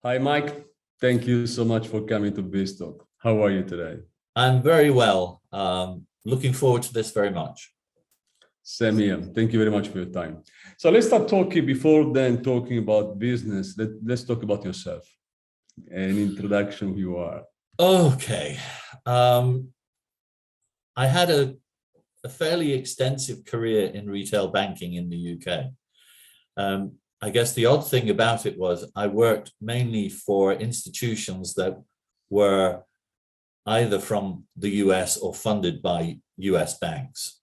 Hi, Mike. Thank you so much for coming to BizTalk. How are you today? I'm very well. Looking forward to this very much. Same here. Thank you very much for your time. So let's start talking. Before then talking about business, let's talk about yourself. An introduction who you are. Okay. I had a fairly extensive career in retail banking in the UK. I guess the odd thing about it was I worked mainly for institutions that were either from the US or funded by US banks.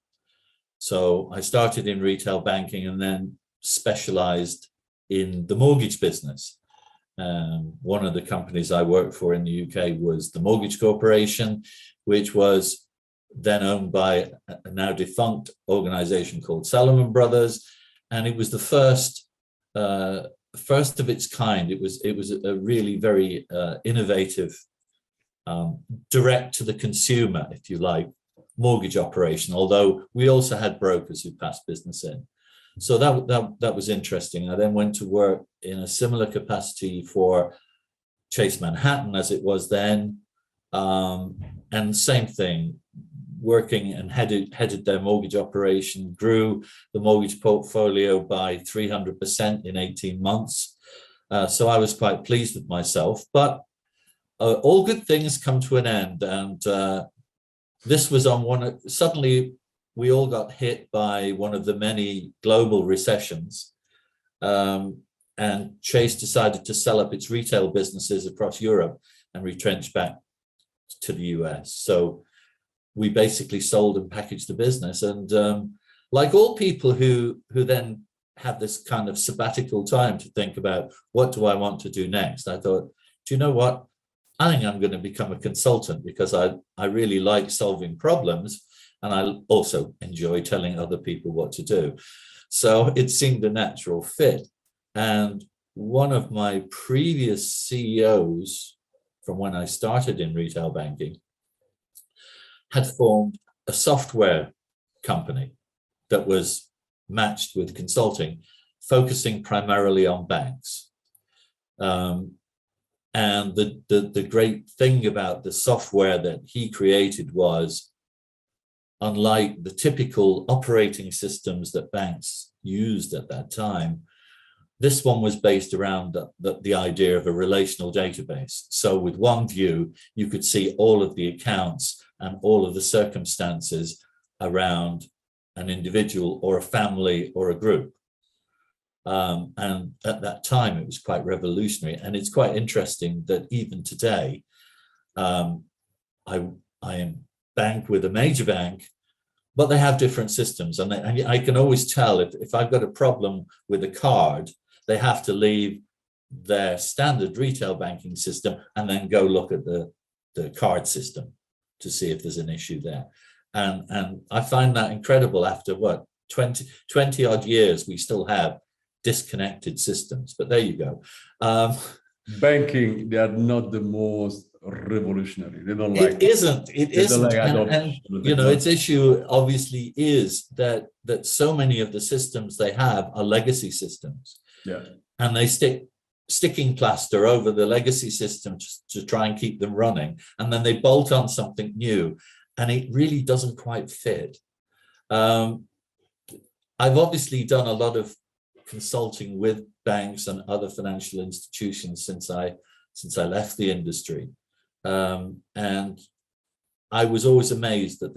So I started in retail banking and then specialized in the mortgage business. One of the companies I worked for in the UK was the Mortgage Corporation, which was then owned by a now defunct organization called Salomon Brothers. And it was the first of its kind. It was a really very innovative, direct to the consumer, if you like, mortgage operation, although we also had brokers who passed business in. So that was interesting. I then went to work in a similar capacity for Chase Manhattan as it was then. And same thing, working and headed their mortgage operation, grew the mortgage portfolio by 300% in 18 months. So I was quite pleased with myself, but all good things come to an end. And this was on suddenly we all got hit by one of the many global recessions. And Chase decided to sell up its retail businesses across Europe and retrench back to the US. So we basically sold and packaged the business. And like all people who then have this kind of sabbatical time to think about what do I want to do next, I thought, do you know what? I think I'm going to become a consultant because I really like solving problems and I also enjoy telling other people what to do. So it seemed a natural fit. And one of my previous CEOs from when I started in retail banking had formed a software company that was matched with consulting, focusing primarily on banks. And the great thing about the software that he created was, unlike the typical operating systems that banks used at that time, this one was based around the idea of a relational database. So with one view, you could see all of the accounts and all of the circumstances around an individual or a family or a group. And at that time, it was quite revolutionary. And it's quite interesting that even today, I am banked with a major bank, but they have different systems. And I can always tell if I've got a problem with a card, they have to leave their standard retail banking system and then go look at the card system to see if there's an issue there. And I find that incredible. After 20 odd years, we still have disconnected systems, but there you go. Banking, they are not the most revolutionary. They don't like it. Isn't. Like and you know, its issue obviously is that so many of the systems they have are legacy systems. Yeah. And they sticking plaster over the legacy system to try and keep them running, and then they bolt on something new, and it really doesn't quite fit. I've obviously done a lot of consulting with banks and other financial institutions since I left the industry, and I was always amazed that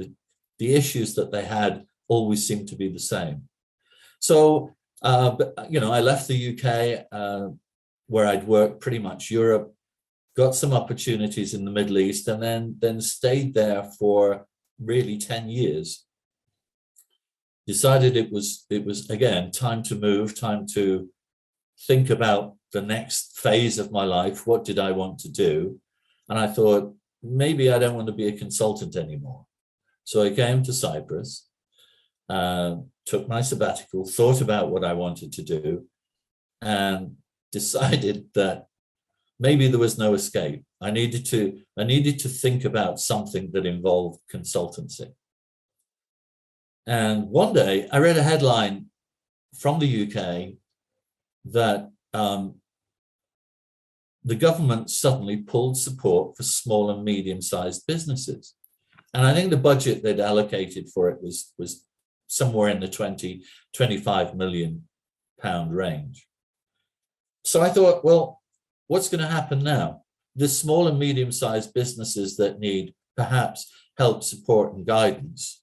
the issues that they had always seemed to be the same. So, but you know, I left the UK, where I'd worked pretty much Europe, got some opportunities in the Middle East, and then stayed there for really 10 years. Decided it was again time to move, time to think about the next phase of my life. What did I want to do? And I thought, maybe I don't want to be a consultant anymore. So I came to Cyprus, took my sabbatical, thought about what I wanted to do, and decided that maybe there was no escape. I needed to think about something that involved consultancy. And one day I read a headline from the UK that the government suddenly pulled support for small and medium-sized businesses. And I think the budget they'd allocated for it was somewhere in the 25 million pound range. So I thought, well, what's going to happen now? The small and medium-sized businesses that need perhaps help, support, and guidance,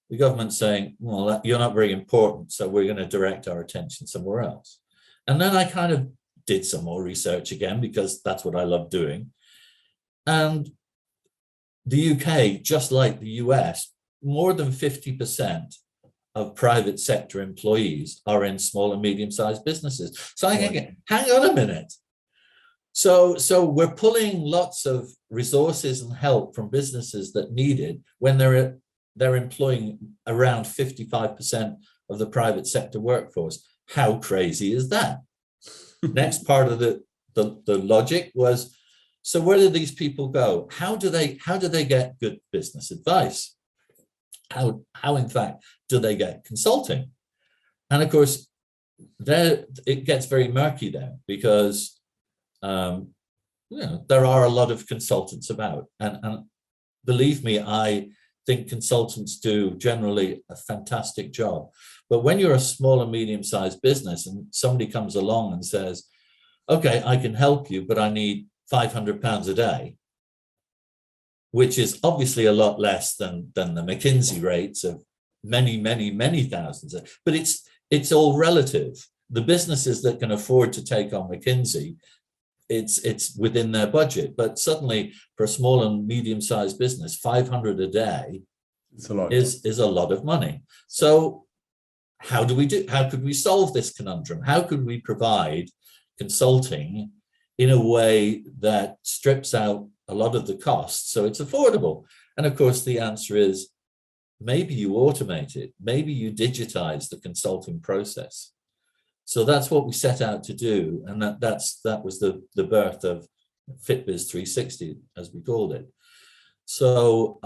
the government's saying, well, you're not very important, so we're going to direct our attention somewhere else. And then I kind of did some more research again, because that's what I love doing. And the UK, just like the US, more than 50% of private sector employees are in small and medium-sized businesses. So I think, hang on a minute. So we're pulling lots of resources and help from businesses that need it when they're employing around 55% of the private sector workforce. How crazy is that? Next part of the logic was, so where do these people go? How do they get good business advice? How in fact do they get consulting? And of course, there it gets very murky there, because there are a lot of consultants about, and believe me, I think consultants do generally a fantastic job. But when you're a small and medium-sized business and somebody comes along and says, okay, I can help you, but I need £500 a day, which is obviously a lot less than the McKinsey rates of many thousands. But it's all relative. The businesses that can afford to take on McKinsey, it's within their budget. But suddenly, for a small and medium-sized business, 500 a day is a lot of money. So how could we solve this conundrum? How could we provide consulting in a way that strips out a lot of the costs so it's affordable? And of course, the answer is, maybe you automate it, maybe you digitize the consulting process. So that's what we set out to do, and that was the birth of Fitbiz360, as we called it. So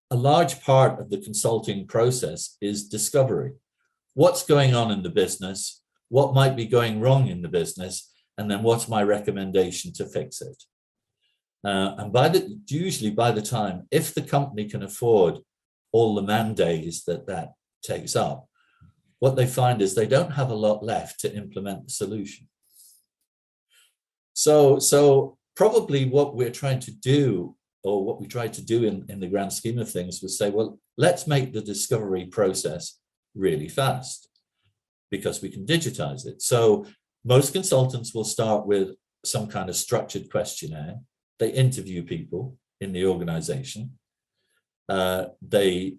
a large part of the consulting process is discovery. What's going on in the business? What might be going wrong in the business? And then what's my recommendation to fix it? And usually by the time, if the company can afford all the man days that takes up, what they find is they don't have a lot left to implement the solution. So probably what we're trying to do, or what we tried to do in the grand scheme of things, was say, well, let's make the discovery process really fast, because we can digitize it. So most consultants will start with some kind of structured questionnaire. They interview people in the organization. They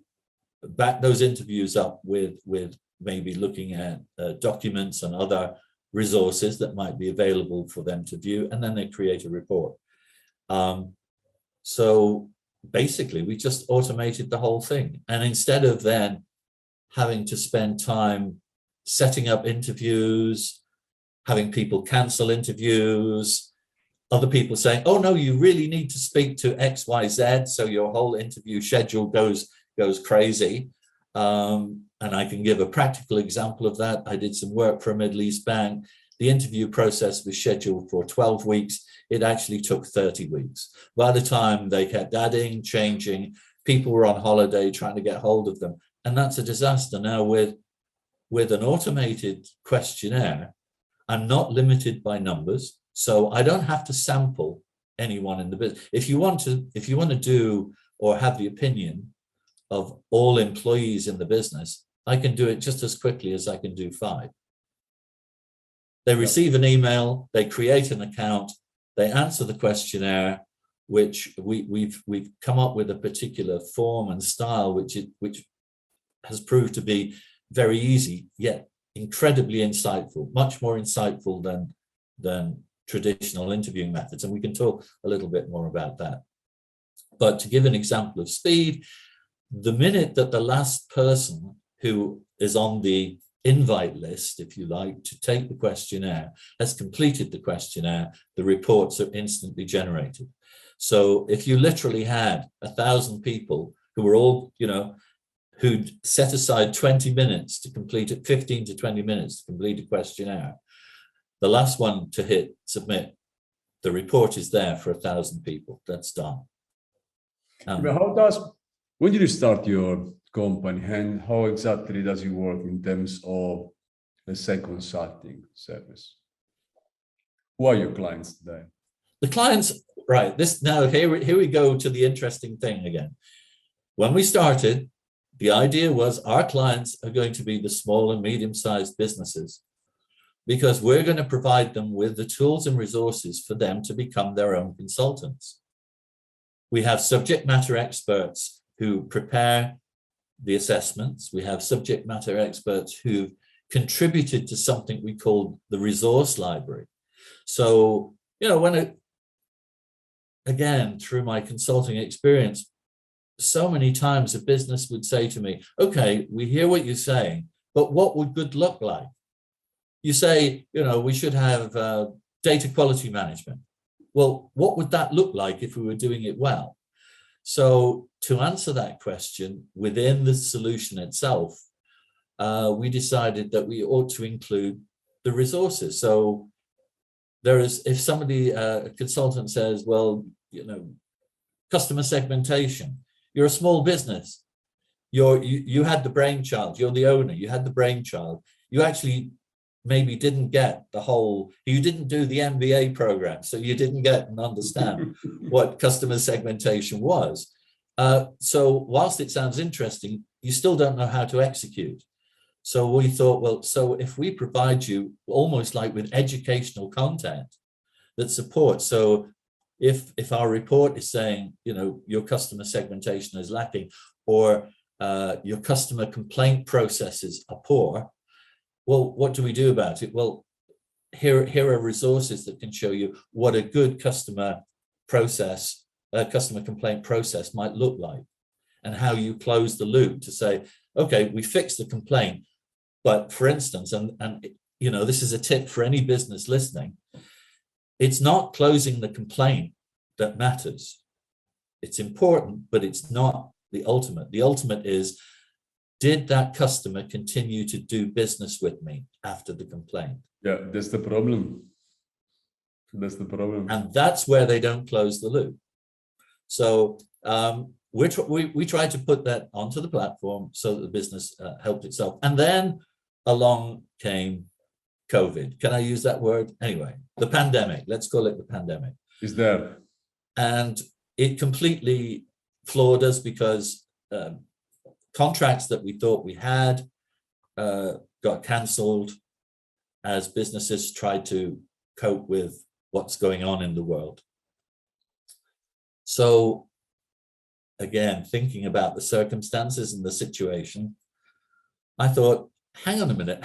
back those interviews up with maybe looking at documents and other resources that might be available for them to view, and then they create a report. So basically, we just automated the whole thing. And instead of then having to spend time setting up interviews, having people cancel interviews, other people saying, oh no, you really need to speak to XYZ, so your whole interview schedule goes crazy. And I can give a practical example of that. I did some work for a Middle East bank. The interview process was scheduled for 12 weeks. It actually took 30 weeks. By the time they kept adding, changing, people were on holiday trying to get hold of them. And that's a disaster. Now with an automated questionnaire, I'm not limited by numbers. So I don't have to sample anyone in the business. If you want to do or have the opinion of all employees in the business, I can do it just as quickly as I can do 5. They receive an email, they create an account, they answer the questionnaire, which we've come up with a particular form and style, which has proved to be very easy, yet incredibly insightful, much more insightful than traditional interviewing methods. And we can talk a little bit more about that. But to give an example of speed, the minute that the last person who is on the invite list, if you like, to take the questionnaire has completed the questionnaire, the reports are instantly generated. So if you literally had 1,000 people who were all, who'd set aside 20 minutes to complete it, 15 to 20 minutes to complete a questionnaire, The last one to hit submit, the report is there for 1,000 people. That's done. But when did you start your company, and how exactly does it work in terms of, let's say, consulting service? Who are your clients today? The clients, right, here we go to the interesting thing again. When we started, the idea was our clients are going to be the small and medium-sized businesses, because we're going to provide them with the tools and resources for them to become their own consultants. We have subject matter experts who prepare the assessments. We have subject matter experts who've contributed to something we call the resource library. So, again, through my consulting experience, so many times a business would say to me, okay, we hear what you're saying, but what would good look like? You say, we should have data quality management. Well, what would that look like if we were doing it well? So to answer that question within the solution itself, we decided that we ought to include the resources. So if somebody, a consultant says, well, customer segmentation, you're a small business. You had the brainchild, you're the owner, you had the brainchild. You actually maybe didn't get you didn't do the MBA program, so you didn't get and understand what customer segmentation was. So whilst it sounds interesting, you still don't know how to execute. So we thought, well, so if we provide you almost like with educational content that supports, so if our report is saying, your customer segmentation is lacking, or your customer complaint processes are poor, well, what do we do about it? Well, here are resources that can show you what a good customer complaint process might look like, and how you close the loop to say, okay, we fixed the complaint, but for instance, and this is a tip for any business listening, it's not closing the complaint that matters. It's important, but it's not the ultimate. The ultimate is, did that customer continue to do business with me after the complaint? Yeah, that's the problem. That's the problem. And that's where they don't close the loop. So we tried to put that onto the platform so that the business helped itself. And then along came COVID. Can I use that word? Anyway, the pandemic, let's call it the pandemic. Is there? And it completely floored us, because contracts that we thought we had got cancelled as businesses tried to cope with what's going on in the world. So again, thinking about the circumstances and the situation, I thought, hang on a minute.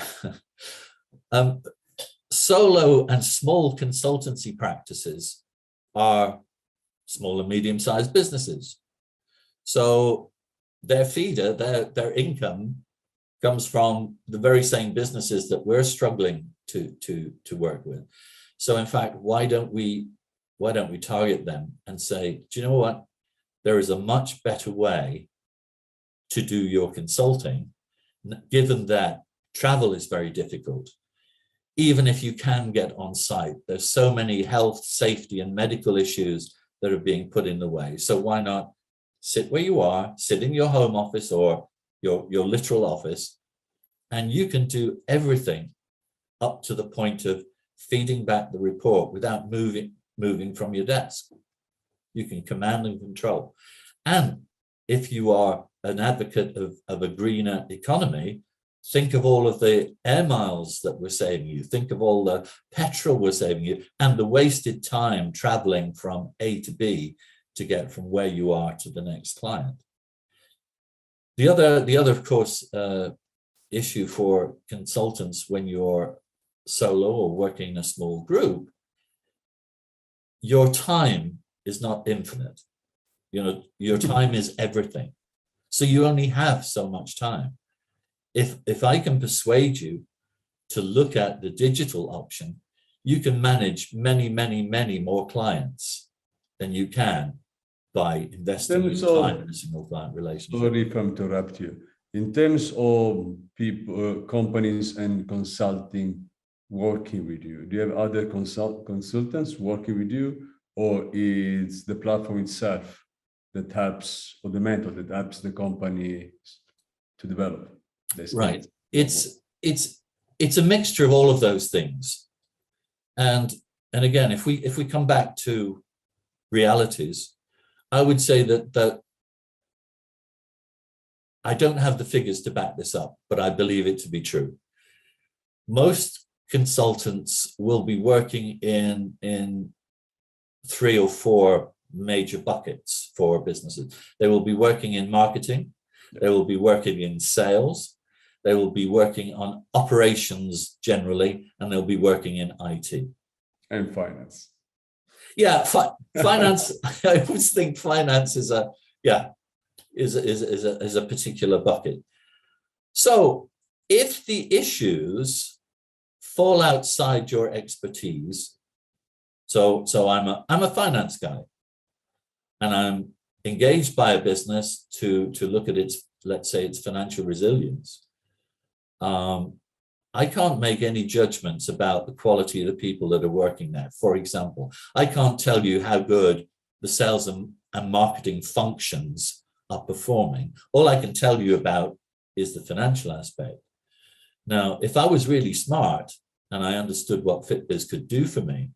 Solo and small consultancy practices are small and medium-sized businesses. So their feeder, their income comes from the very same businesses that we're struggling to work with. So in fact, why don't we target them and say, do you know what? There is a much better way to do your consulting, given that travel is very difficult. Even if you can get on site, there's so many health, safety, and medical issues that are being put in the way. So why not sit where you are, sit in your home office or your literal office, and you can do everything up to the point of feeding back the report without moving from your desk. You can command and control. And if you are an advocate of a greener economy, think of all of the air miles that we're saving you. Think of all the petrol we're saving you, and the wasted time traveling from A to B to get from where you are to the next client. The other, of course, issue for consultants when you're solo or working in a small group, your time is not infinite. Your time is everything. So you only have so much time. If I can persuade you to look at the digital option, you can manage many, many, many more clients than you can by investing your time in a single client relationship. Sorry if I interrupt you. In terms of people, companies and consulting working with you? Do you have other consultants working with you, or is the platform itself that helps, or the method that helps the company to develop? Right. It's a mixture of all of those things. And again, if we come back to realities, I would say that I don't have the figures to back this up, but I believe it to be true. Most consultants will be working in 3 or 4 major buckets for businesses. They will be working in marketing, they will be working in sales, they will be working on operations generally, and they'll be working in IT. And finance. Yeah, finance. I always think finance is a particular bucket. So if the issues fall outside your expertise, so I'm a finance guy, and I'm engaged by a business to look at its, let's say, its financial resilience. I can't make any judgments about the quality of the people that are working there. For example, I can't tell you how good the sales and marketing functions are performing. All I can tell you about is the financial aspect. Now, if I was really smart and I understood what Fitbiz could do for me,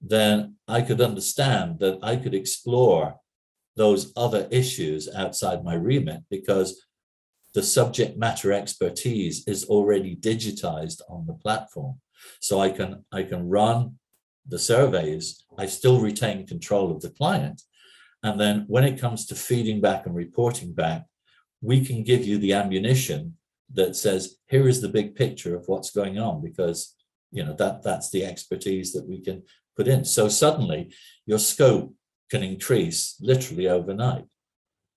then I could understand that I could explore those other issues outside my remit, because the subject matter expertise is already digitized on the platform. So I can run the surveys, I still retain control of the client. And then when it comes to feeding back and reporting back, we can give you the ammunition that says, here is the big picture of what's going on, because that's the expertise that we can put in. So suddenly your scope can increase literally overnight.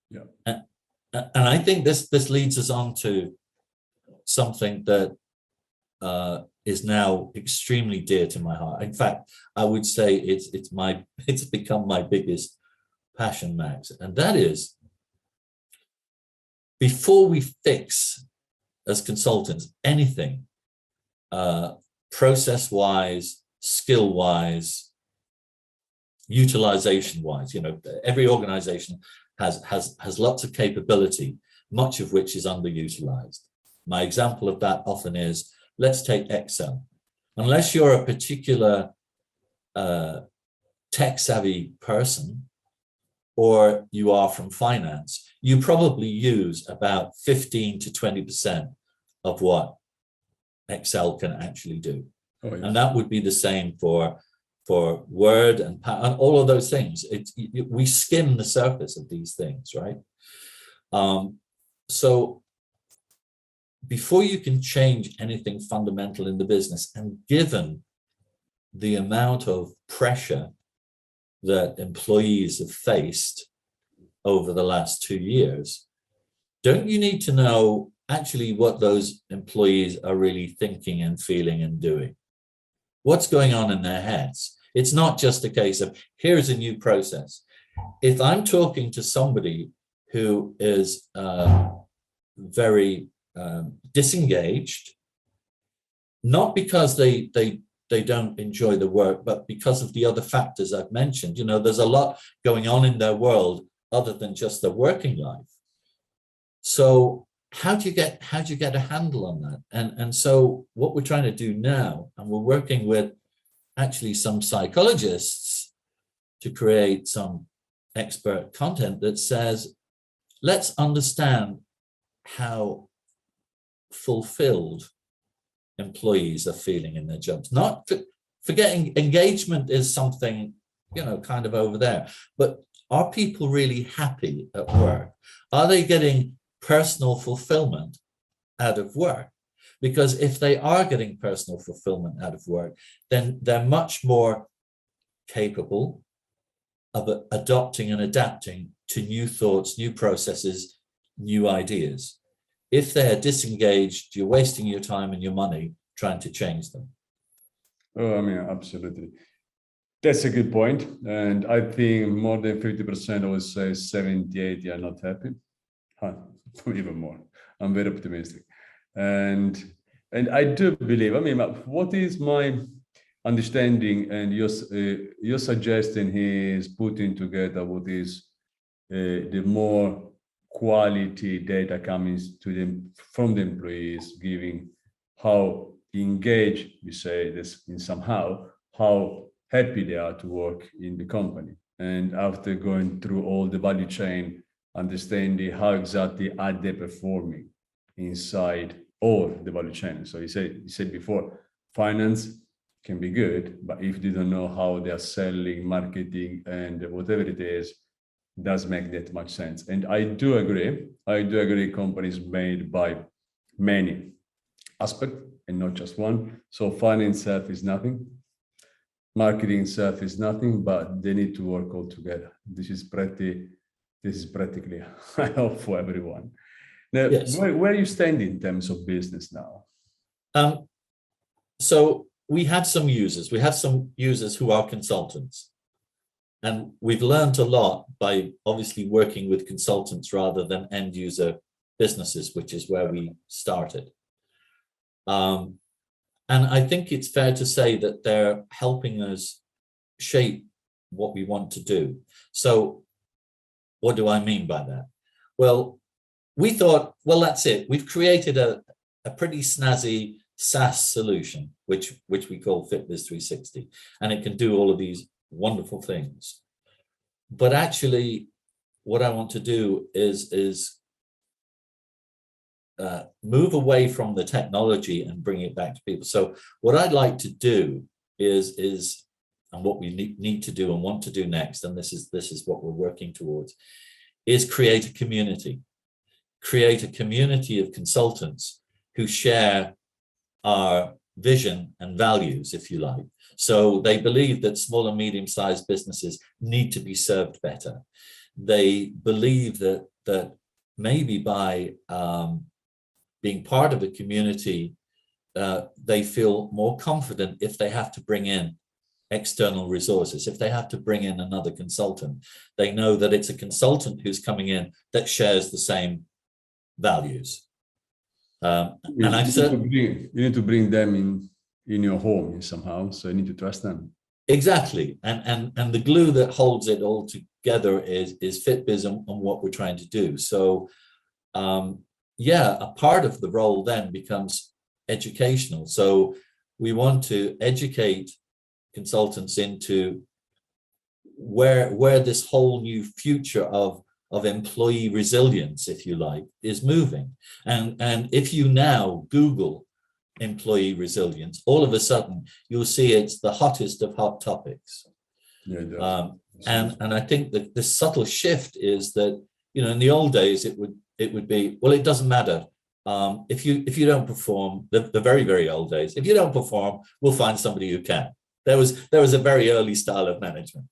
Yeah. And I think this leads us on to something that is now extremely dear to my heart. In fact, I would say it's become my biggest passion, Max, and that is, before we fix as consultants anything, process-wise, skill-wise, utilization-wise, every organization has lots of capability, much of which is underutilized. My example of that often is, let's take Excel. Unless you're a particular tech-savvy person, or you are from finance, you probably use about 15 to 20% of what Excel can actually do. Oh, yeah. And that would be the same for Word and all of those things. We skim the surface of these things, right? So before you can change anything fundamental in the business, and given the amount of pressure that employees have faced over the last 2 years, don't you need to know actually what those employees are really thinking and feeling and doing? What's going on in their heads? It's not just a case of, here's a new process. If I'm talking to somebody who is very disengaged, not because they don't enjoy the work, but because of the other factors I've mentioned. There's a lot going on in their world other than just their working life. So how do you get a handle on that? And so what we're trying to do now, and we're working with actually some psychologists to create some expert content that says, let's understand how fulfilled employees are feeling in their jobs. Not forgetting engagement is something, kind of over there, but are people really happy at work? Are they getting personal fulfillment out of work? Because if they are getting personal fulfillment out of work, then they're much more capable of adopting and adapting to new thoughts, new processes, new ideas. If they're disengaged, you're wasting your time and your money trying to change them. Oh, I mean, absolutely. That's a good point. And I think more than 50%, I would say 70, 80 are not happy. Even more. I'm very optimistic. And And I do believe, I mean, what is my understanding, and you're suggesting he is putting together what is the more quality data coming to them from the employees, giving how engaged, you say this in somehow, how happy they are to work in the company. And after going through all the value chain, understanding how exactly are they performing inside all the value chain. So you said before, finance can be good, but if they don't know how they are selling, marketing, and whatever it is, does make that much sense. And I do agree companies made by many aspects and not just one. So finance itself is nothing, marketing itself is nothing, but they need to work all together. This is pretty clear, I hope, for everyone. Now, Yes. where you stand in terms of business now? So we have some users. We have some users who are consultants. And we've learned a lot by obviously working with consultants rather than end user businesses, which is where we started. And I think it's fair to say that they're helping us shape what we want to do. So what do I mean by that? Well, we thought, well, that's it. We've created a pretty snazzy SaaS solution, which we call Fitbiz360, and it can do all of these wonderful things. But actually, what I want to do is move away from the technology and bring it back to people. So what I'd like to do is and what we need to do and want to do next, and this is what we're working towards, is create a community of consultants who share our vision and values, if you like. So they believe that small and medium-sized businesses need to be served better. They believe that maybe by being part of a community, they feel more confident if they have to bring in external resources. If they have to bring in another consultant, they know that it's a consultant who's coming in that shares the same values. And I've said you need to bring them in your home somehow, so you need to trust them. Exactly, and the glue that holds it all together is Fitbiz and what we're trying to do. So yeah, a part of the role then becomes educational. So we want to educate consultants into where this whole new future of employee resilience, if you like, is moving. And if you now Google employee resilience, all of a sudden you'll see it's the hottest of hot topics. Yeah, it does. And I think that the subtle shift is that, you know, in the old days it would be, well, it doesn't matter. If you don't perform, the very, very old days, if you don't perform, we'll find somebody who can. There was a very early style of management.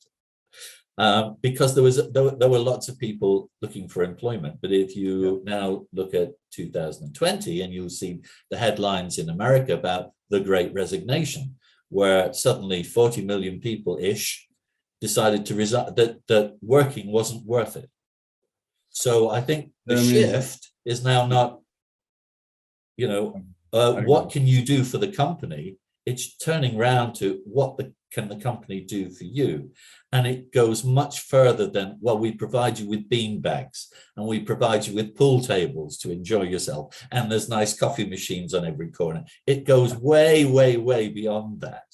Because there were lots of people looking for employment. But if you now look at 2020 and you'll see the headlines in America about the Great Resignation, where suddenly 40 million people-ish decided to resign, that working wasn't worth it. So I think the shift is now not, you know, what can you do for the company? It's turning around to what can the company do for you? And it goes much further than, well, we provide you with bean bags and we provide you with pool tables to enjoy yourself. And there's nice coffee machines on every corner. It goes way, way, way beyond that.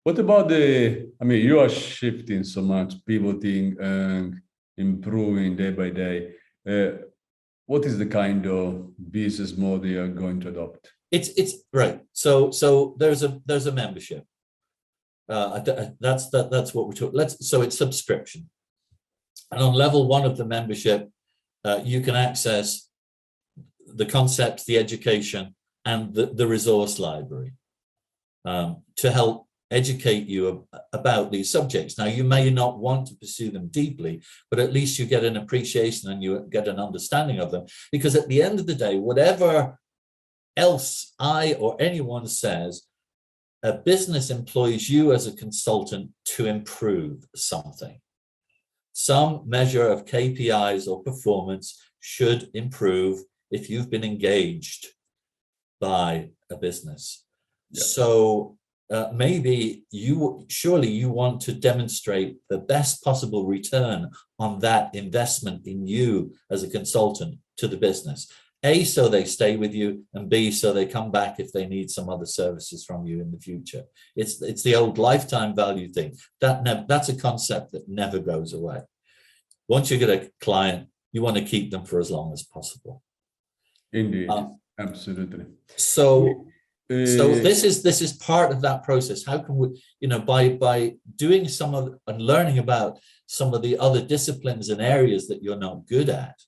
What about you are shifting so much, pivoting and improving day by day. What is the kind of business model you're going to adopt? It's right. So there's a membership. That's what we're talking. So it's subscription, and on level 1 of the membership, you can access the concepts, the education, and the resource library to help educate you about these subjects. Now, you may not want to pursue them deeply, but at least you get an appreciation and you get an understanding of them. Because at the end of the day, whatever else I or anyone says, a business employs you as a consultant to improve something. Some measure of KPIs or performance should improve if you've been engaged by a business. Yeah. So maybe surely you want to demonstrate the best possible return on that investment in you as a consultant to the business. A, so they stay with you, and B, so they come back if they need some other services from you in the future. It's the old lifetime value thing. That's a concept that never goes away. Once you get a client, you want to keep them for as long as possible. Indeed, absolutely. So this is part of that process. How can we, by doing some of and learning about some of the other disciplines and areas that you're not good at,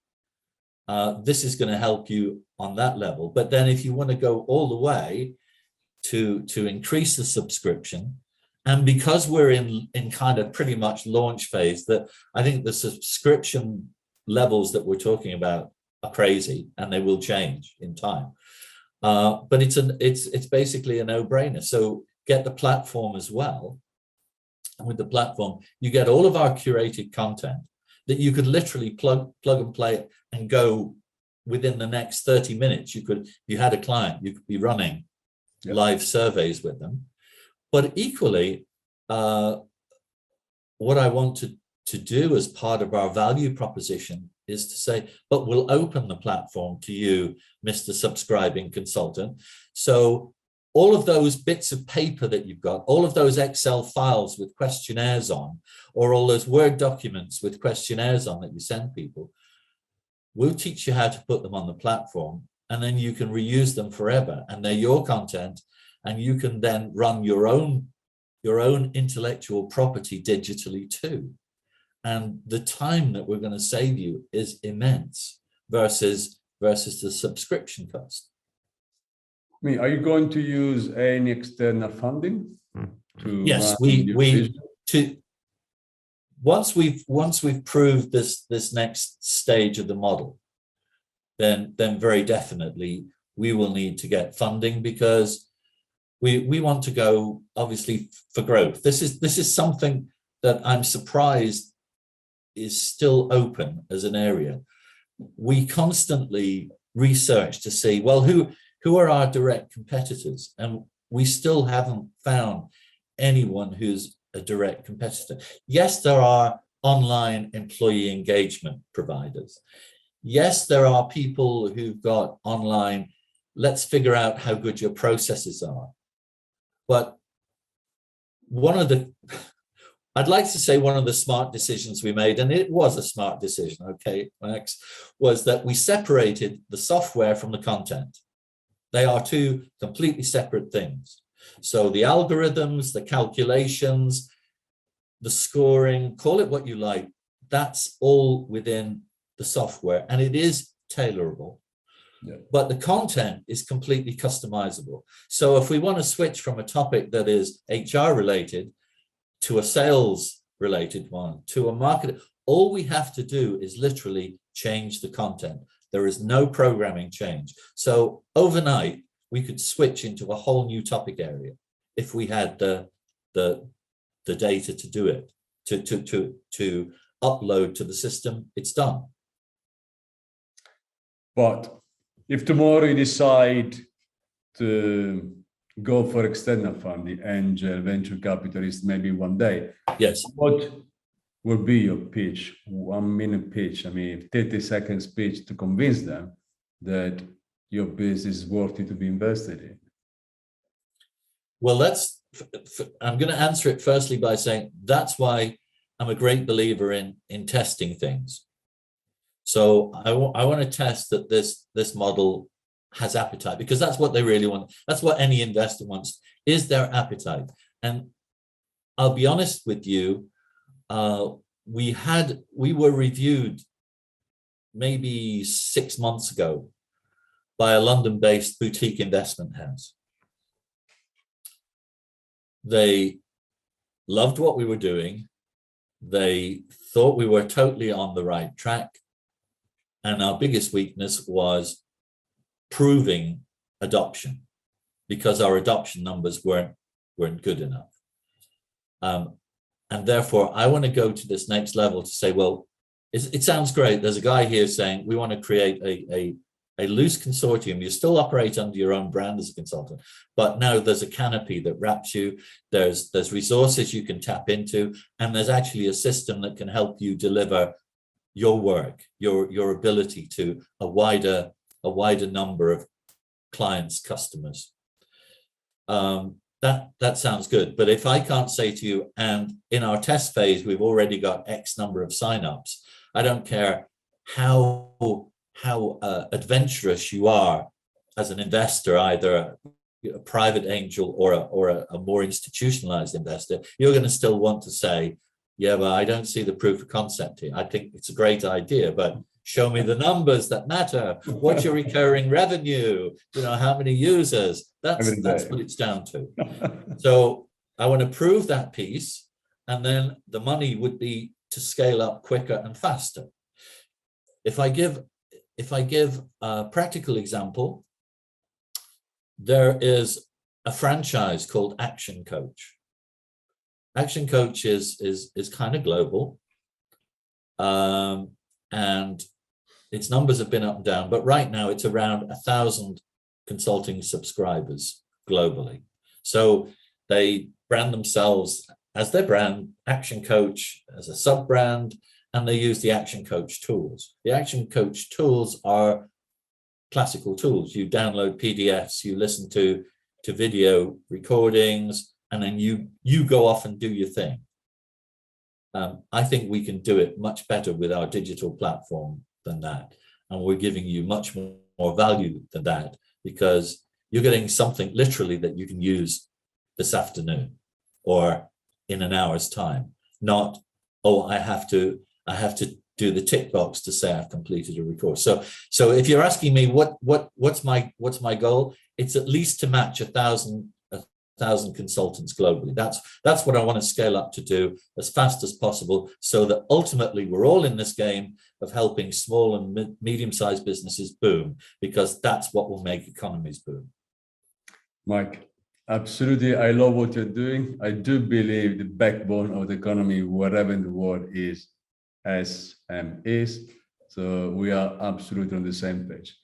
this is going to help you on that level. But then if you want to go all the way to increase the subscription, and because we're in kind of pretty much launch phase, that I think the subscription levels that we're talking about are crazy, and they will change in time. But it's basically a no-brainer. So get the platform as well. And with the platform, you get all of our curated content that you could literally plug and play and go within the next 30 minutes. You had a client, you could be running live surveys with them. But equally, what I want to do as part of our value proposition is to say, but we'll open the platform to you, Mr. Subscribing Consultant. So all of those bits of paper that you've got, all of those Excel files with questionnaires on, or all those Word documents with questionnaires on that you send people, we'll teach you how to put them on the platform, and then you can reuse them forever, and they're your content, and you can then run your own intellectual property digitally too. And the time that we're going to save you is immense versus the subscription cost. I mean, are you going to use any external funding? Yes, once we've proved this next stage of the model, then very definitely we will need to get funding, because we want to go obviously for growth. This is something that I'm surprised is still open as an area. We constantly research to see, well, who are our direct competitors? And we still haven't found anyone who's a direct competitor. Yes, there are online employee engagement providers. Yes, there are people who've got online, let's figure out how good your processes are. But I'd like to say one of the smart decisions we made, and it was a smart decision, okay, Max, was that we separated the software from the content. They are two completely separate things. So the algorithms, the calculations, the scoring, call it what you like, that's all within the software, and it is tailorable. Yeah. But the content is completely customizable. So if we want to switch from a topic that is HR related to a sales related one, to a market, all we have to do is literally change the content. There is no programming change. So overnight, we could switch into a whole new topic area if we had the data to do it, to upload to the system. It's done. But if tomorrow you decide to go for external funding, angel, venture capitalist, maybe one day, yes, what will be your pitch? 1 minute pitch, 30 seconds pitch to convince them that your business is worthy to be invested in? Well, I'm going to answer it firstly by saying that's why I'm a great believer in testing things. So I want to test that this model has appetite, because that's what they really want. That's what any investor wants, is their appetite. And I'll be honest with you, we were reviewed maybe 6 months ago by a London-based boutique investment house. They loved what we were doing. They thought we were totally on the right track. And our biggest weakness was proving adoption, because our adoption numbers weren't good enough. And therefore, I want to go to this next level to say, well, it sounds great. There's a guy here saying we want to create a loose consortium. You still operate under your own brand as a consultant, but now there's a canopy that wraps you. There's resources you can tap into, and there's actually a system that can help you deliver your work, your ability to a wider number of clients, customers. That sounds good. But if I can't say to you, and in our test phase, we've already got X number of signups, I don't care how adventurous you are as an investor, either a private angel or a more institutionalized investor, you're going to still want to say, yeah, but I don't see the proof of concept here. I think it's a great idea, but show me the numbers that matter. What's your recurring revenue? You know, how many users? That's what it's down to. So I want to prove that piece, and then the money would be to scale up quicker and faster. If I give a practical example, there is a franchise called Action Coach. Action Coach is kind of global, and its numbers have been up and down, but right now it's around 1,000 consulting subscribers globally. So they brand themselves as their brand, Action Coach as a sub-brand, and they use the Action Coach tools. The Action Coach tools are classical tools. You download PDFs, you listen to video recordings, and then you go off and do your thing. I think we can do it much better with our digital platform than that. And we're giving you much more value than that, because you're getting something literally that you can use this afternoon or in an hour's time. Not, oh, I have to do the tick box to say I've completed a record. So if you're asking me what's my goal, it's at least to match 1,000 consultants globally. That's what I want to scale up to do as fast as possible, so that ultimately we're all in this game of helping small and medium-sized businesses boom, because that's what will make economies boom. Mike, absolutely. I love what you're doing. I do believe the backbone of the economy, wherever in the world, is SMEs. So we are absolutely on the same page.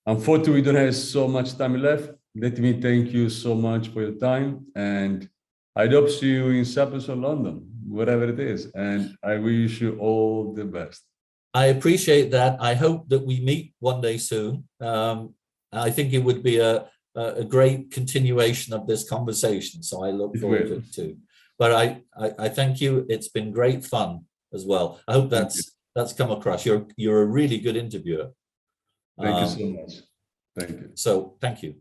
Unfortunately, we don't have so much time left. Let me thank you so much for your time, and I hope to see you in Cyprus or London, whatever it is, and I wish you all the best. I appreciate that. I hope that we meet one day soon. I think it would be a great continuation of this conversation, so I look forward to it too. But I thank you. It's been great fun as well. I hope that's come across. You're a really good interviewer. Thank you so much. Thank you. So thank you.